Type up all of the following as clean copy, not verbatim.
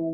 I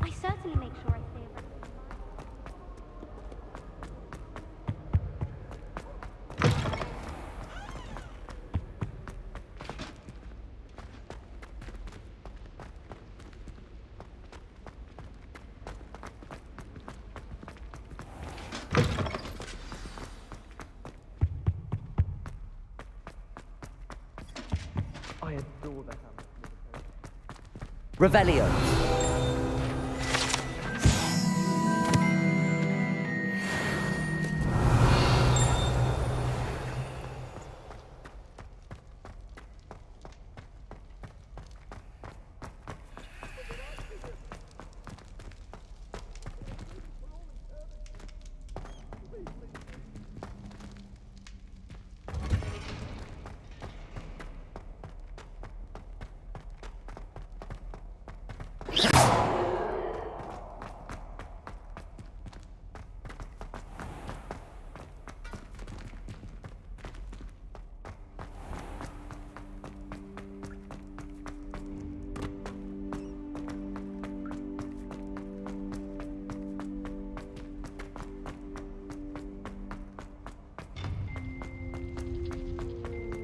certainly make sure I say it. I adore the hammer. Revelio.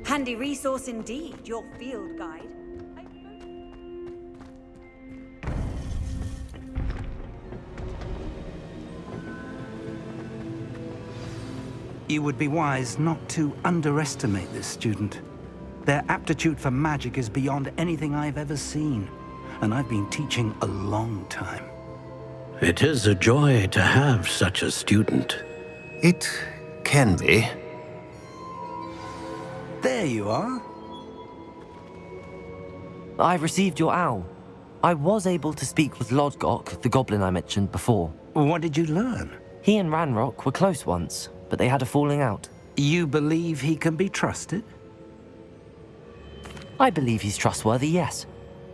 Handy resource indeed, your field guide. You would be wise not to underestimate this student. Their aptitude for magic is beyond anything I've ever seen, and I've been teaching a long time. It is a joy to have such a student. It can be. There you are. I received your owl. I was able to speak with Lodgok, the goblin I mentioned before. What did you learn? He and Ranrock were close once, but they had a falling out. You believe he can be trusted? I believe he's trustworthy, yes.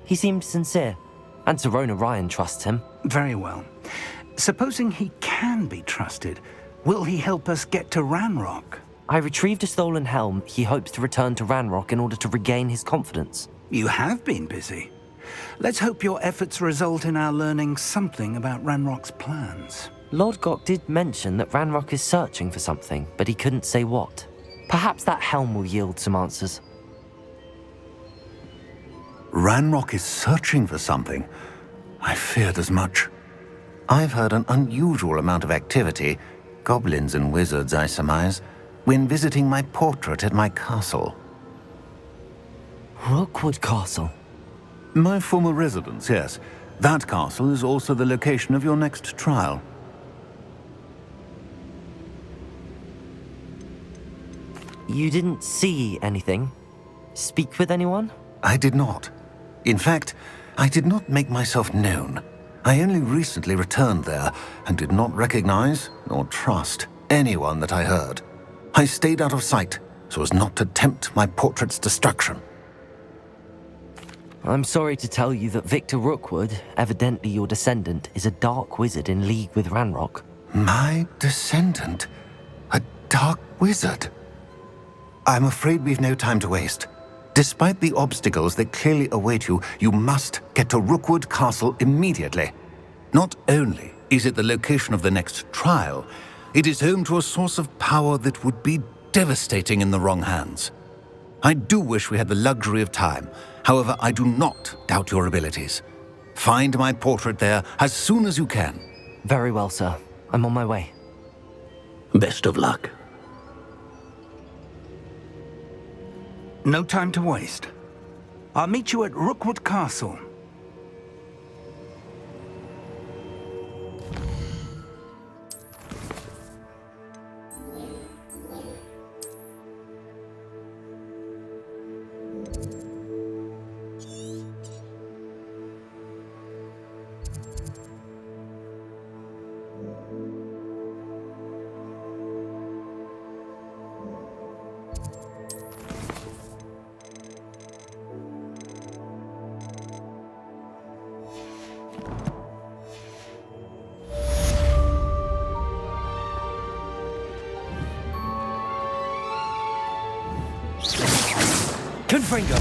He seemed sincere, and Serona Ryan trusts him. Very well. Supposing he can be trusted, will he help us get to Ranrock? I retrieved a stolen helm he hopes to return to Ranrock in order to regain his confidence. You have been busy. Let's hope your efforts result in our learning something about Ranrock's plans. Lodgok did mention that Ranrock is searching for something, but he couldn't say what. Perhaps that helm will yield some answers. Ranrock is searching for something. I feared as much. I've heard an unusual amount of activity, goblins and wizards, I surmise, when visiting my portrait at my castle. Rookwood Castle? My former residence, yes. That castle is also the location of your next trial. You didn't see anything? Speak with anyone? I did not. In fact, I did not make myself known. I only recently returned there and did not recognize nor trust anyone that I heard. I stayed out of sight so as not to tempt my portrait's destruction. I'm sorry to tell you that Victor Rookwood, evidently your descendant, is a dark wizard in league with Ranrock. My descendant? A dark wizard? I'm afraid we've no time to waste. Despite the obstacles that clearly await you, you must get to Rookwood Castle immediately. Not only is it the location of the next trial, it is home to a source of power that would be devastating in the wrong hands. I do wish we had the luxury of time. However, I do not doubt your abilities. Find my portrait there as soon as you can. Very well, sir. I'm on my way. Best of luck. No time to waste. I'll meet you at Rookwood Castle. Confringo!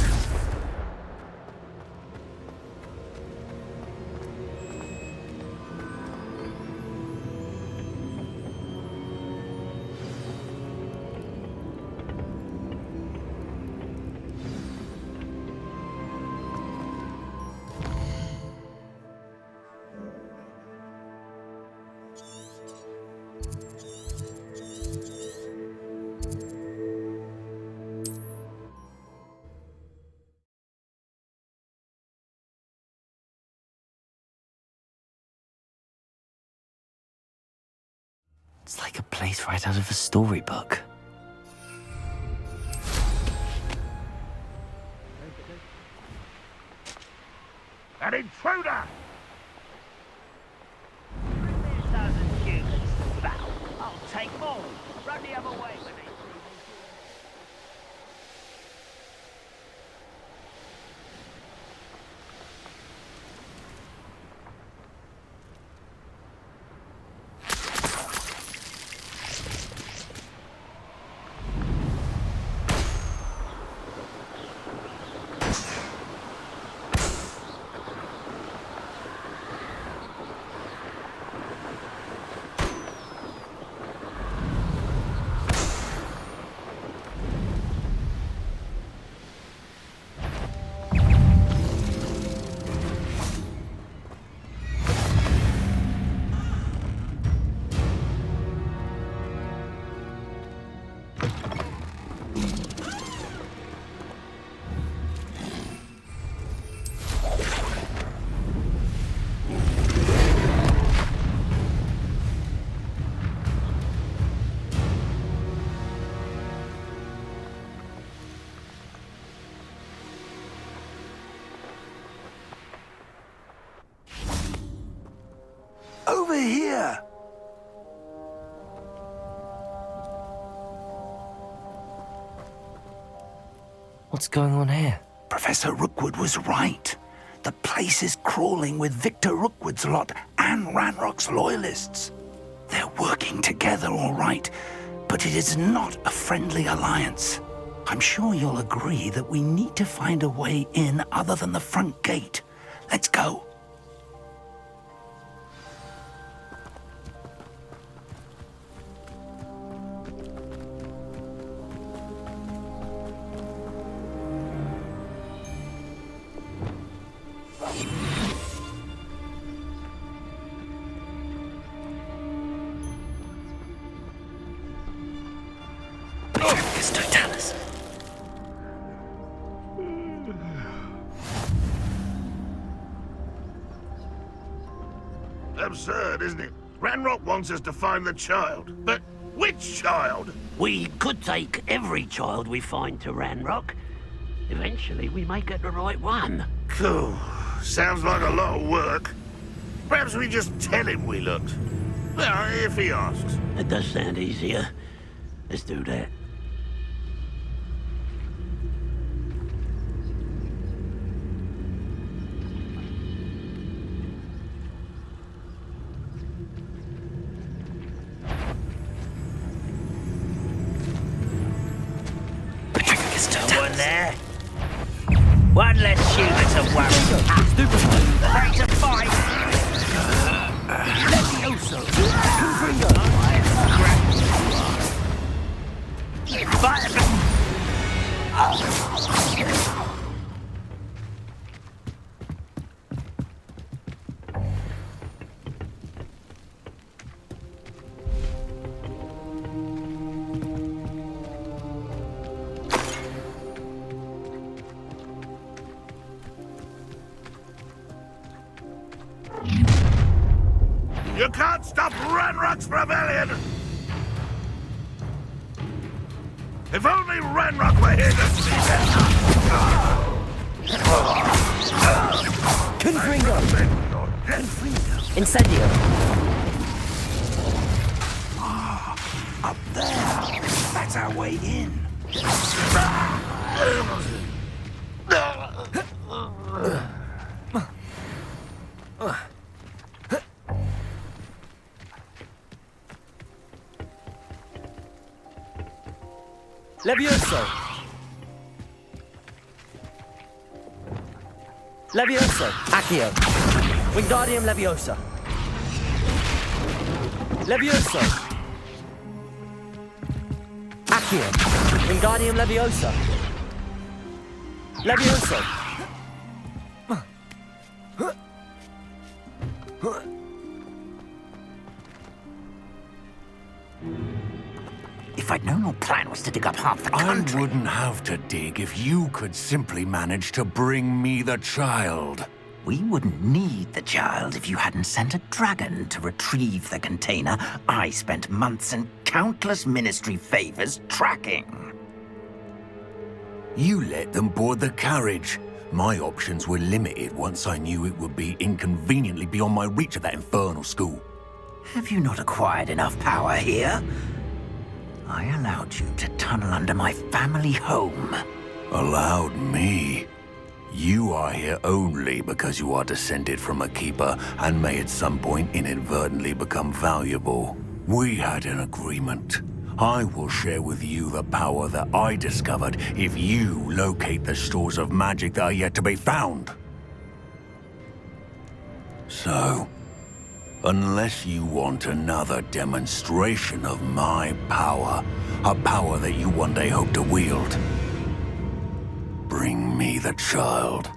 It's like a place right out of a storybook. An intruder! I'll take more. Run the other way with it. Over here! What's going on here? Professor Rookwood was right. The place is crawling with Victor Rookwood's lot and Ranrock's loyalists. They're working together, all right, but it is not a friendly alliance. I'm sure you'll agree that we need to find a way in other than the front gate. Let's go. Absurd, isn't it? Ranrock wants us to find the child, but which child? We could take every child we find to Ranrock. Eventually, we may get the right one. Cool. Sounds like a lot of work. Perhaps we just tell him we looked. Well, if he asks. It does sound easier. Let's do that. There. One less human to worry. Ready to fight. Levioso. You can't stop Ranrock's rebellion! If only Ranrock were here to see that! Confringo! Incendio! Up there. That's our way in. Levioso! Levioso, Accio. Wingardium Leviosa. Levioso. Accio. Wingardium Leviosa. Levioso. If I'd known your plan was to dig up half the I country... wouldn't have to dig if you could simply manage to bring me the child. We wouldn't need the child if you hadn't sent a dragon to retrieve the container I spent months and countless ministry favors tracking. You let them board the carriage. My options were limited once I knew it would be inconveniently beyond my reach at that infernal school. Have you not acquired enough power here? I allowed you to tunnel under my family home. Allowed me? You are here only because you are descended from a keeper and may at some point inadvertently become valuable. We had an agreement. I will share with you the power that I discovered if you locate the stores of magic that are yet to be found. So, unless you want another demonstration of my power, a power that you one day hope to wield, bring me the child.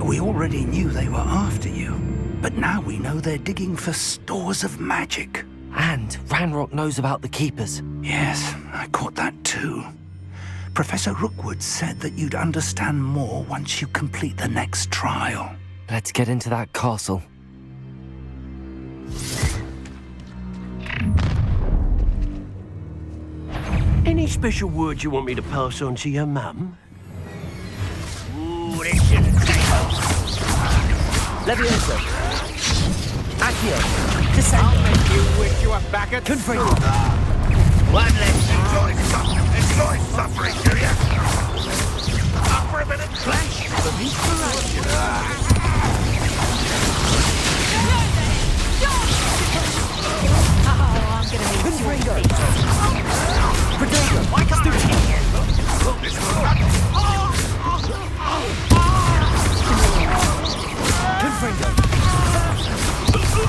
We already knew they were after you, but now we know they're digging for stores of magic. And Ranrock knows about the Keepers. Yes, I caught that too. Professor Rookwood said that you'd understand more once you complete the next trial. Let's get into that castle. Any special words you want me to pass on to your mum? Ooh, this shouldn't take long. Levioso. Accio. Descendo. I'll make you wish you were back at Confringo. One less. Enjoy suffering, do you? Up for a bit of flesh? For me, Confringo. Protego. Why can't I get here? Confringo.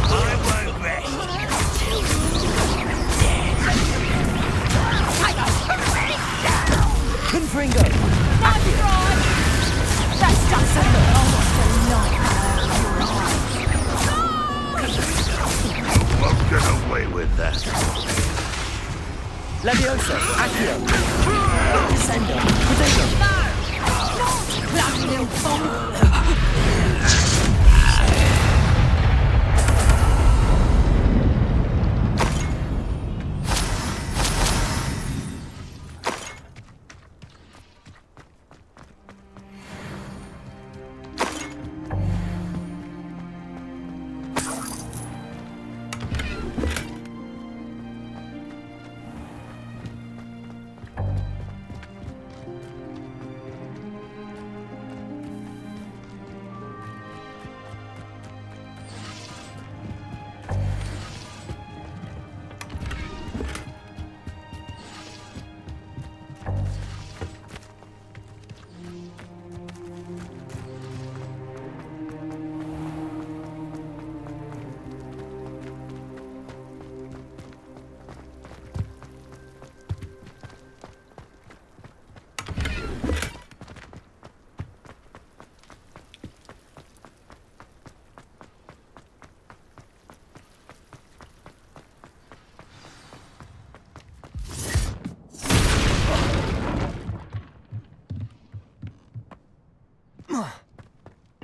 I won't rest until Confringo. That's just won't get away with that. Levioso. Accio. Descendo. Protego.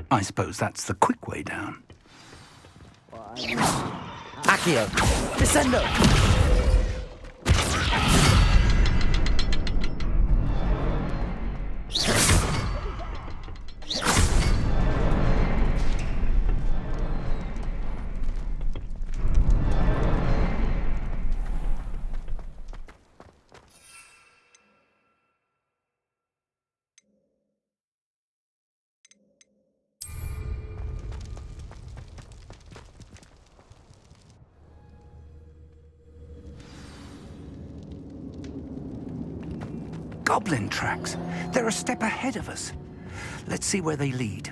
I suppose that's the quick way down. Accio. Descendo. goblin tracks. They're a step ahead of us. Let's see where they lead.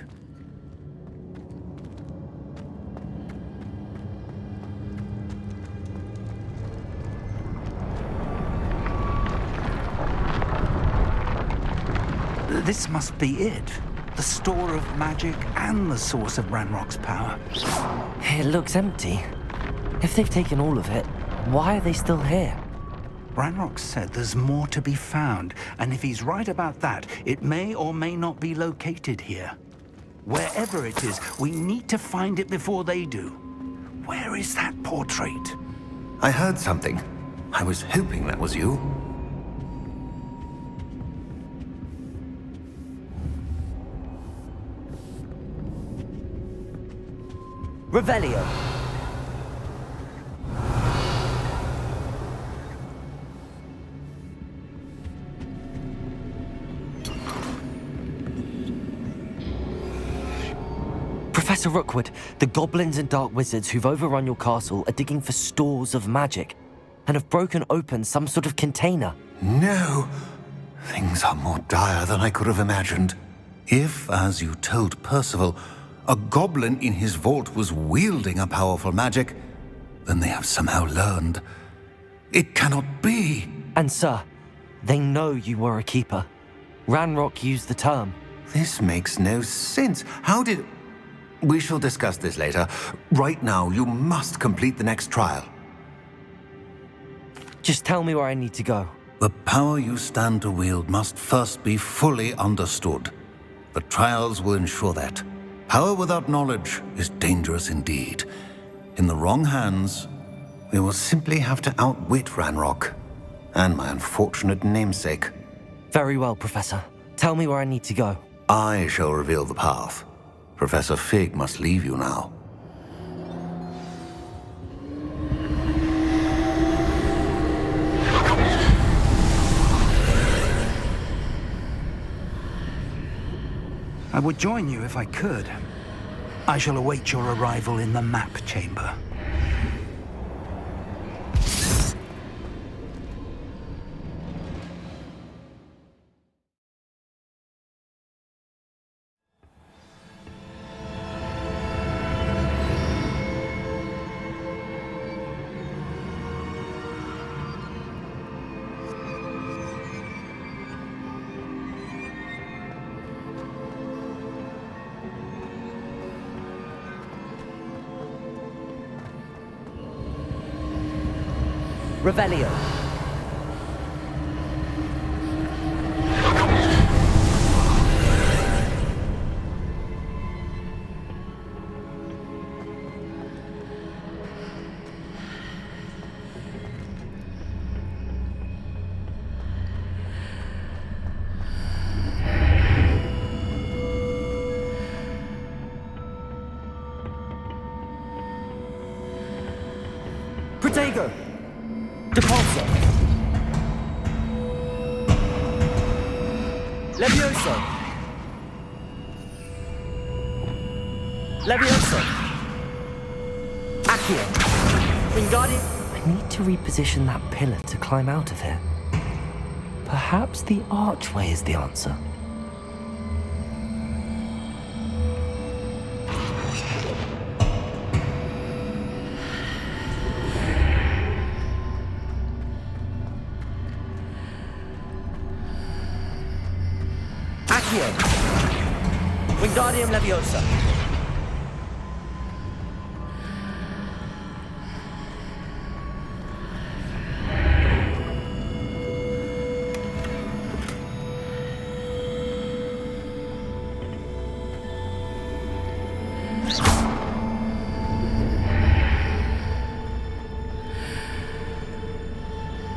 This must be it. The store of magic and the source of Ranrock's power. It looks empty. If they've taken all of it, why are they still here? Ranrock said there's more to be found, and if he's right about that, it may or may not be located here. Wherever it is, we need to find it before they do. Where is that portrait? I heard something. I was hoping that was you. Revelio. Professor Rookwood, the goblins and dark wizards who've overrun your castle are digging for stores of magic and have broken open some sort of container. No. Things are more dire than I could have imagined. If, as you told Percival, a goblin in his vault was wielding a powerful magic, then they have somehow learned. It cannot be. And sir, they know you were a keeper. Ranrock used the term. This makes no sense. How did... We shall discuss this later. Right now, you must complete the next trial. Just tell me where I need to go. The power you stand to wield must first be fully understood. The trials will ensure that. Power without knowledge is dangerous indeed. In the wrong hands, we will simply have to outwit Ranrock and my unfortunate namesake. Very well, Professor. Tell me where I need to go. I shall reveal the path. Professor Fig must leave you now. I would join you if I could. I shall await your arrival in the map chamber. Revelio. Protego. Depulso. Levioso. Levioso. Accio. Wingardium. I need to reposition that pillar to climb out of here. Perhaps the archway is the answer. Wingardium Leviosa.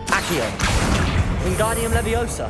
Accio. Wingardium Leviosa.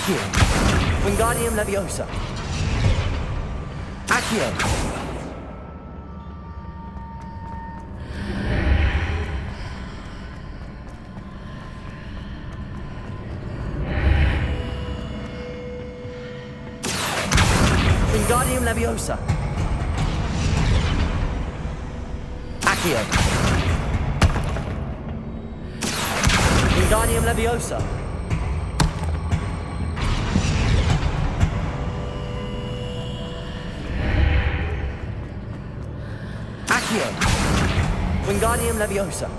Accio. Wingardium Leviosa. Accio. Wingardium Leviosa. Accio. Wingardium Leviosa. Accio. Wingardium Leviosa.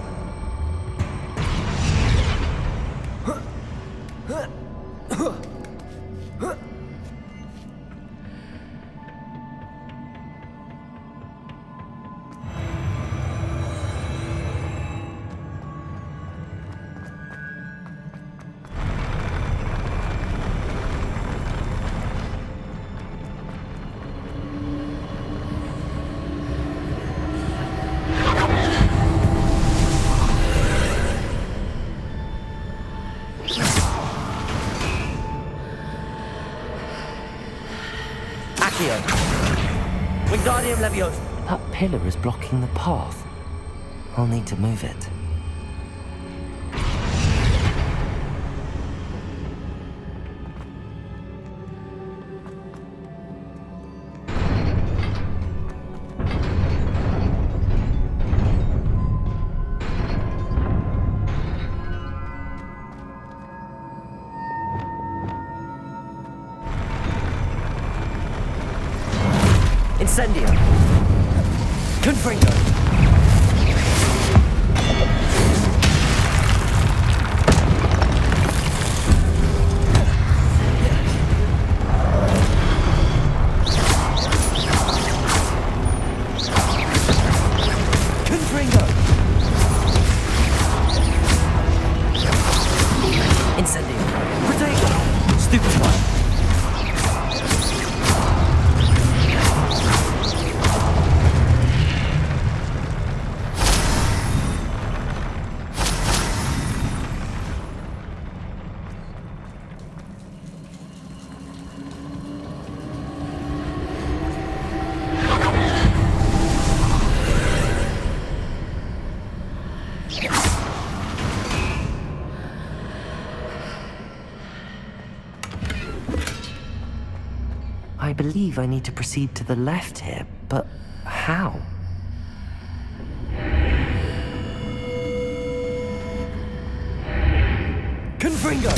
Accio. Wingardium Leviosa. That pillar is blocking the path. I'll need to move it. Incendio. Confringo. Confringo. Incendio. Protego. Stupefy. I believe I need to proceed to the left here, but how? Confringo!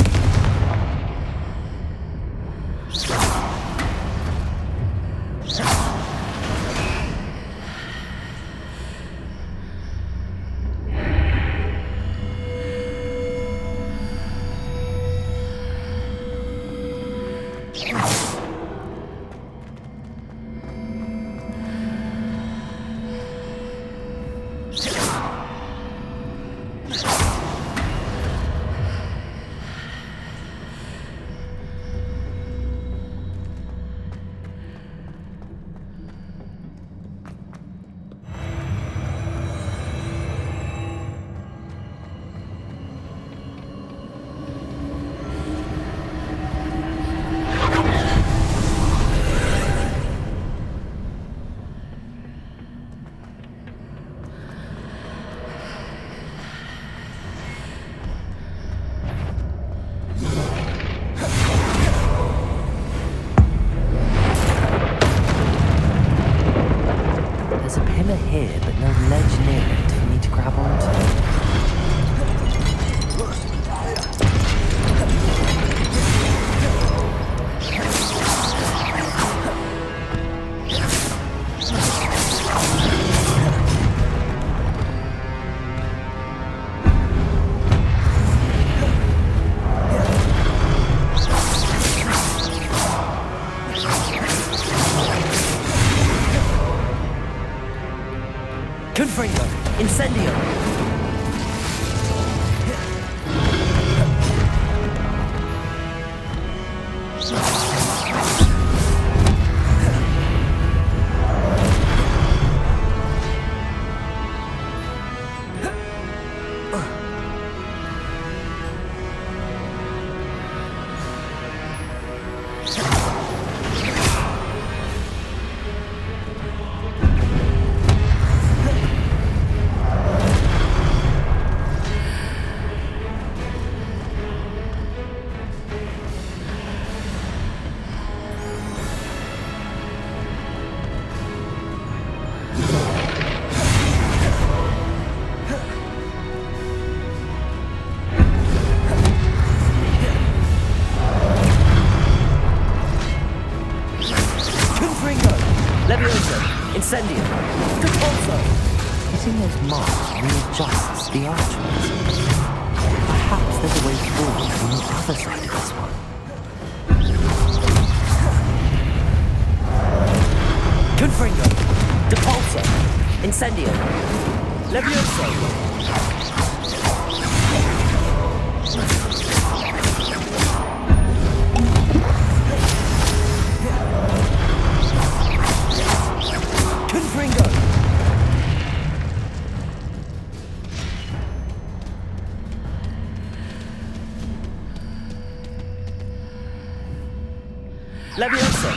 Here, but no ledge near it for me to grab onto. Confringo! Incendio! Hitting those marks readjusts the archways. Perhaps there's a way forward from the other side of this one. Confringo! Depulso! Incendio! Levioso! Confringo! Levioso!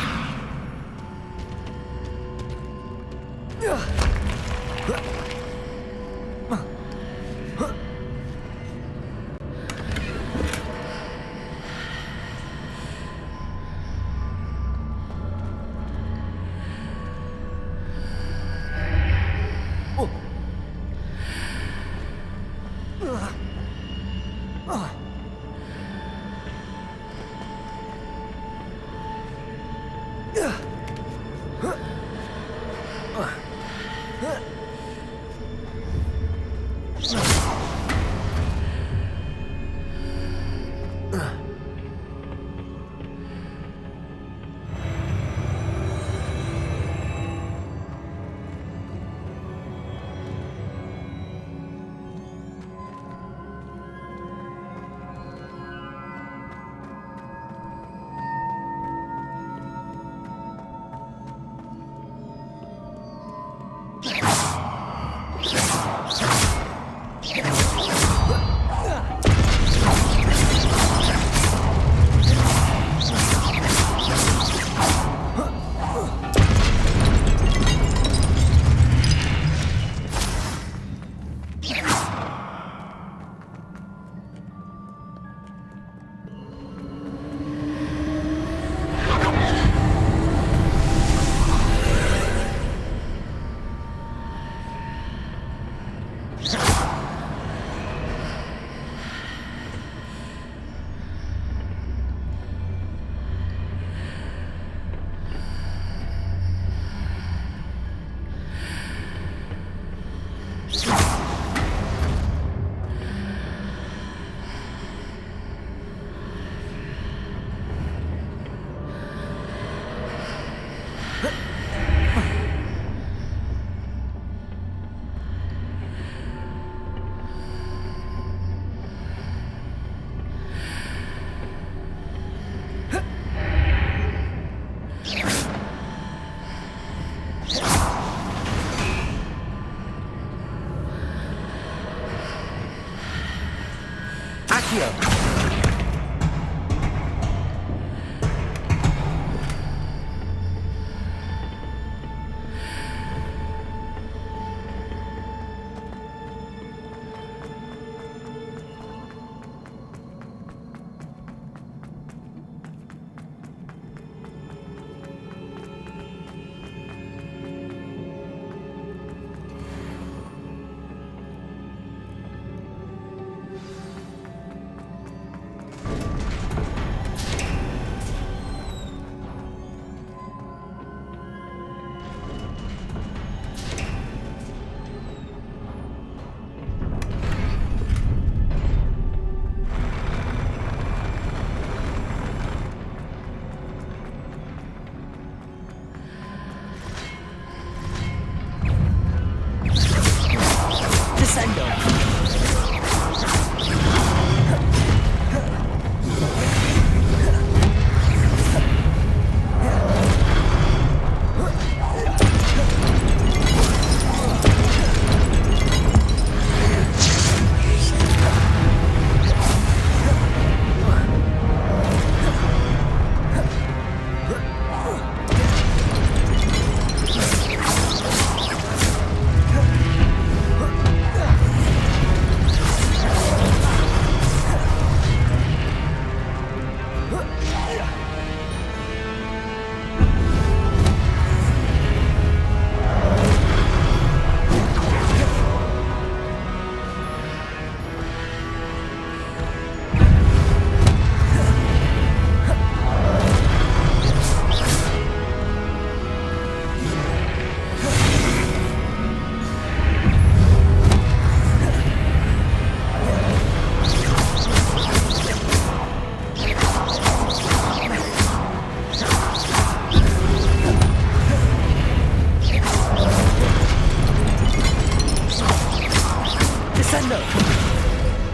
Incendo!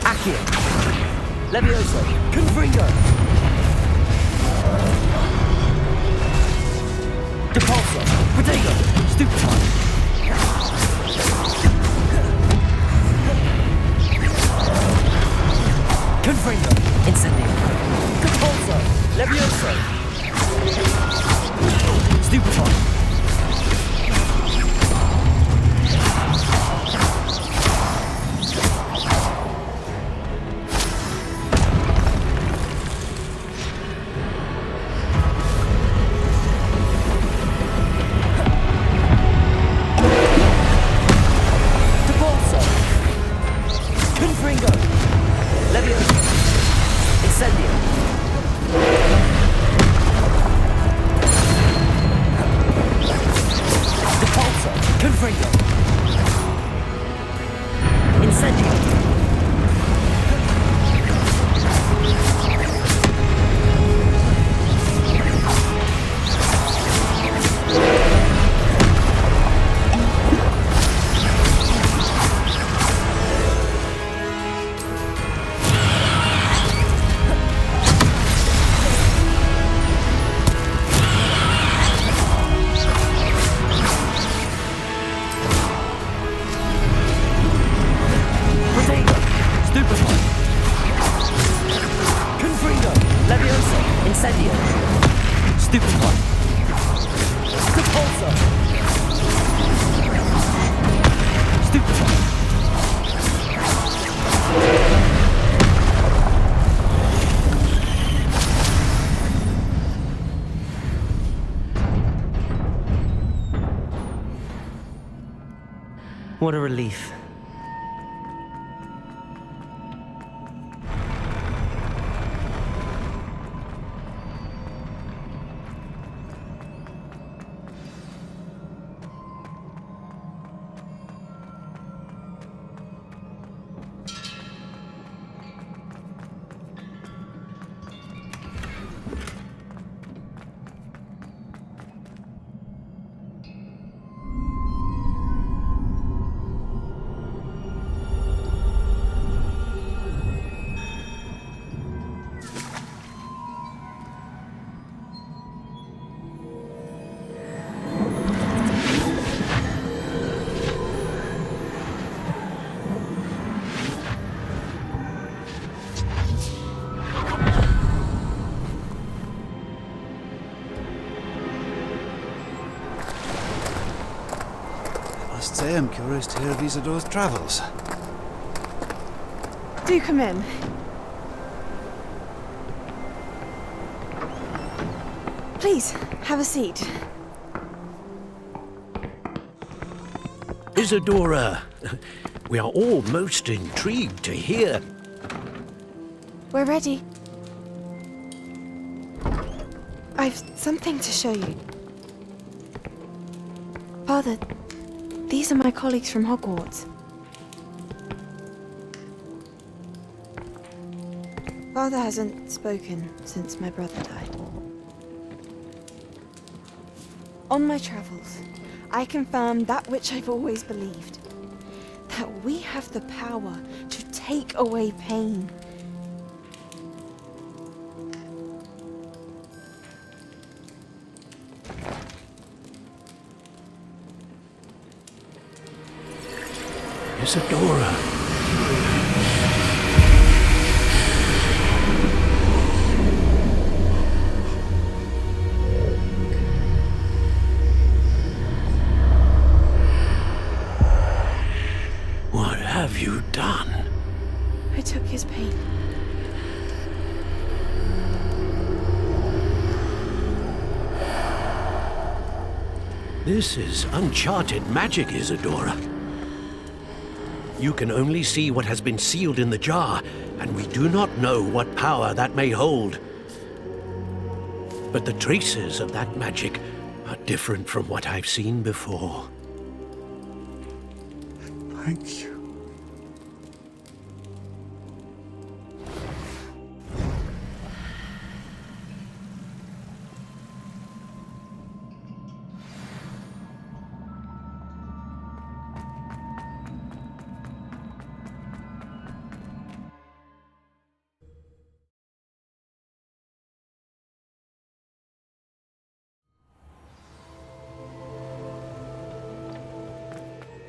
Accio! Levioso! Confringo! Depulso! Protego! Stupefy! Confringo! Incendio! Depulso! Levioso! Stupefy! What a relief. I am curious to hear of Isidore's travels. Do come in. Please, have a seat. Isadora, we are all most intrigued to hear. We're ready. I've something to show you. Father, these are my colleagues from Hogwarts. Father hasn't spoken since my brother died. On my travels, I confirmed that which I've always believed. That we have the power to take away pain. Isadora. What have you done? I took his pain. This is uncharted magic, Isadora. You can only see what has been sealed in the jar, and we do not know what power that may hold. But the traces of that magic are different from what I've seen before. Thank you.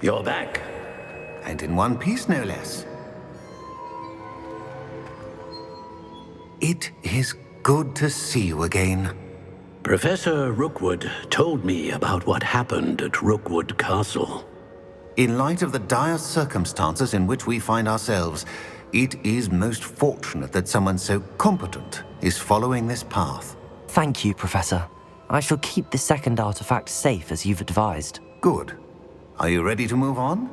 You're back. And in one piece, no less. It is good to see you again. Professor Rookwood told me about what happened at Rookwood Castle. In light of the dire circumstances in which we find ourselves, it is most fortunate that someone so competent is following this path. Thank you, Professor. I shall keep the second artifact safe as you've advised. Good. Are you ready to move on?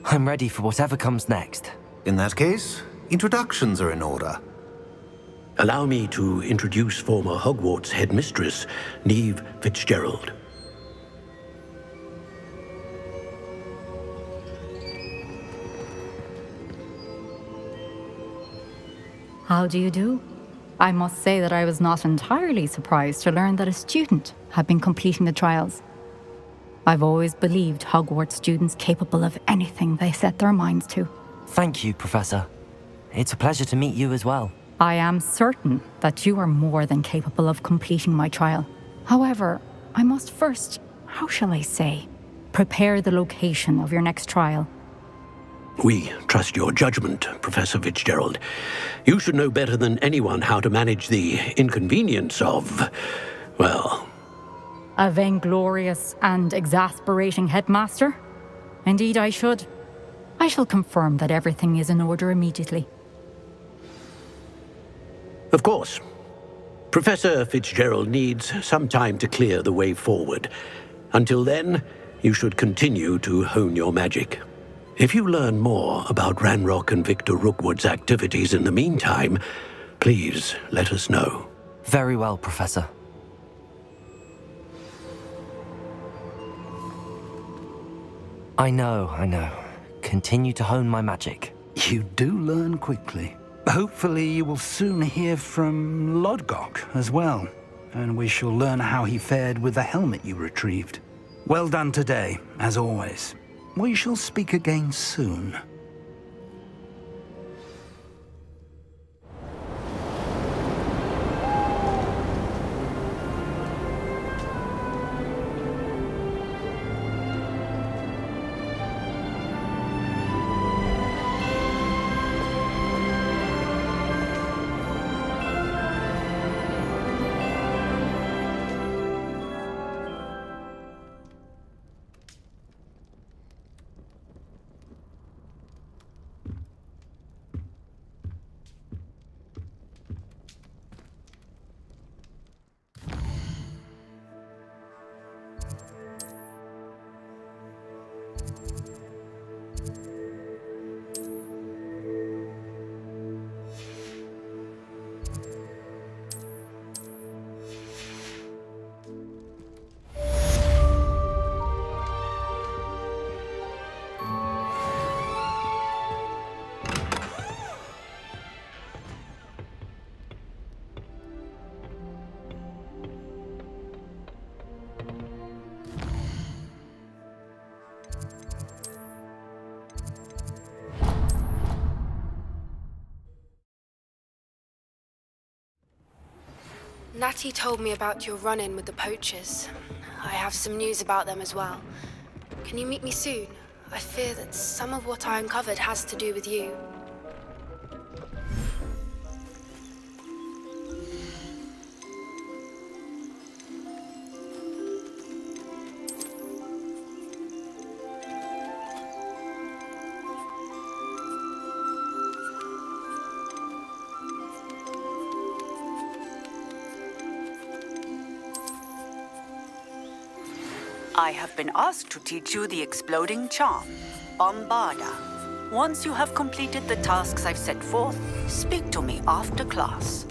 I'm ready for whatever comes next. In that case, introductions are in order. Allow me to introduce former Hogwarts headmistress, Neve Fitzgerald. How do you do? I must say that I was not entirely surprised to learn that a student had been completing the trials. I've always believed Hogwarts students capable of anything they set their minds to. Thank you, Professor. It's a pleasure to meet you as well. I am certain that you are more than capable of completing my trial. However, I must first, how shall I say, prepare the location of your next trial. We trust your judgment, Professor Fitzgerald. You should know better than anyone how to manage the inconvenience of, well... A vainglorious and exasperating headmaster? Indeed I should. I shall confirm that everything is in order immediately. Of course. Professor Fitzgerald needs some time to clear the way forward. Until then, you should continue to hone your magic. If you learn more about Ranrock and Victor Rookwood's activities in the meantime, please let us know. Very well, Professor. I know. Continue to hone my magic. You do learn quickly. Hopefully you will soon hear from Lodgok as well, and we shall learn how he fared with the helmet you retrieved. Well done today, as always. We shall speak again soon. Natty told me about your run-in with the poachers. I have some news about them as well. Can you meet me soon? I fear that some of what I uncovered has to do with you. I have been asked to teach you the exploding charm, Bombarda. Once you have completed the tasks I've set forth, speak to me after class.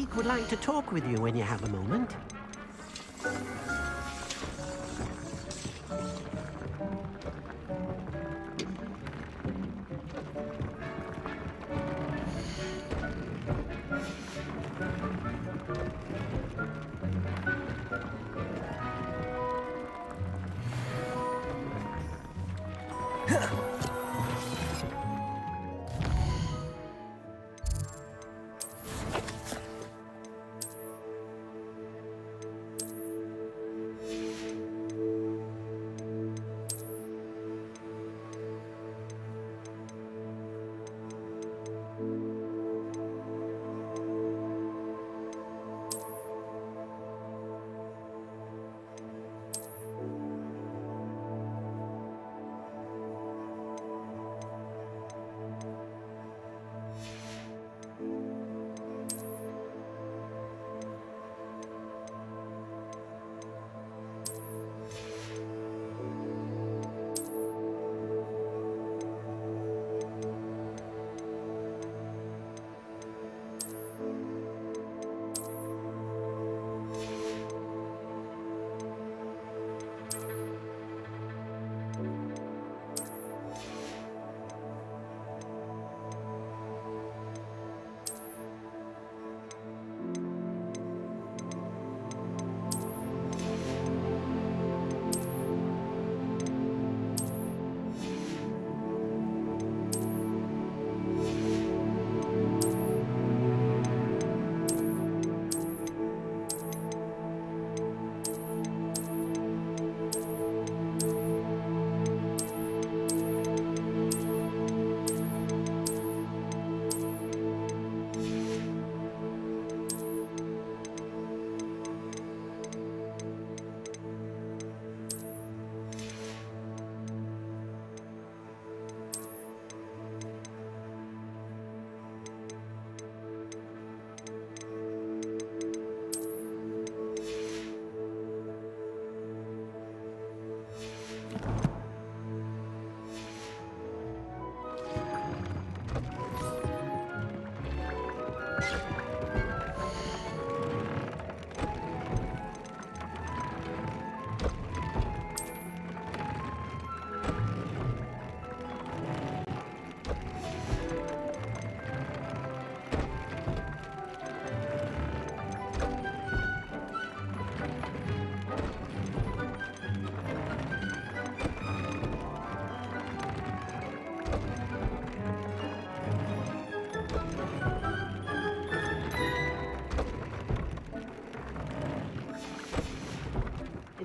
Deke would like to talk with you when you have a moment.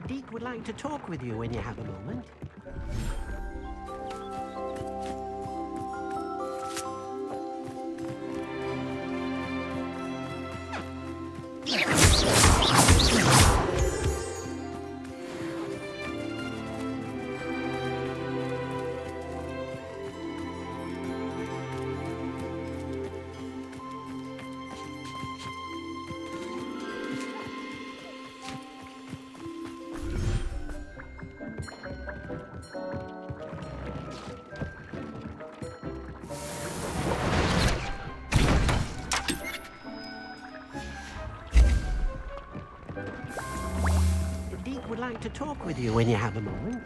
Deke would like to talk with you when you have a moment. Deke would like to talk with you when you have a moment.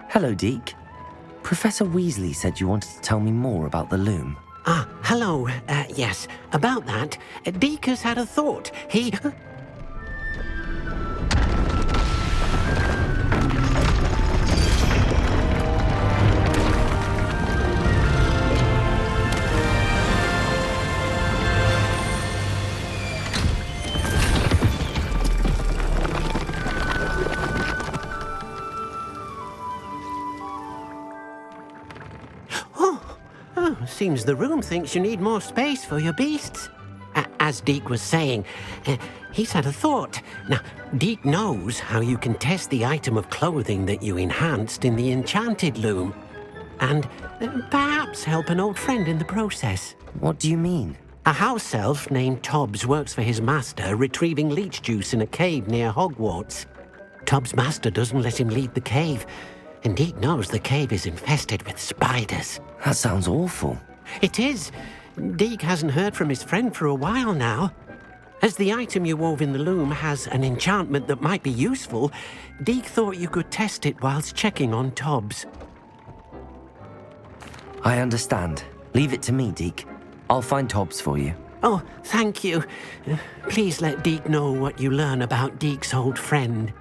Hello, Deke. Professor Weasley said you wanted to tell me more about the loom. Ah, hello. Yes, about that. Deke has had a thought. He... Oh, seems the room thinks you need more space for your beasts. As Deke was saying, he's had a thought. Now, Deke knows how you can test the item of clothing that you enhanced in the enchanted loom. And perhaps help an old friend in the process. What do you mean? A house elf named Tobbs works for his master, retrieving leech juice in a cave near Hogwarts. Tobbs' master doesn't let him leave the cave, and Deke knows the cave is infested with spiders. That sounds awful. It is. Deke hasn't heard from his friend for a while now. As the item you wove in the loom has an enchantment that might be useful, Deke thought you could test it whilst checking on Tobbs. I understand. Leave it to me, Deke. I'll find Tobbs for you. Oh, thank you. Please let Deke know what you learn about Deke's old friend.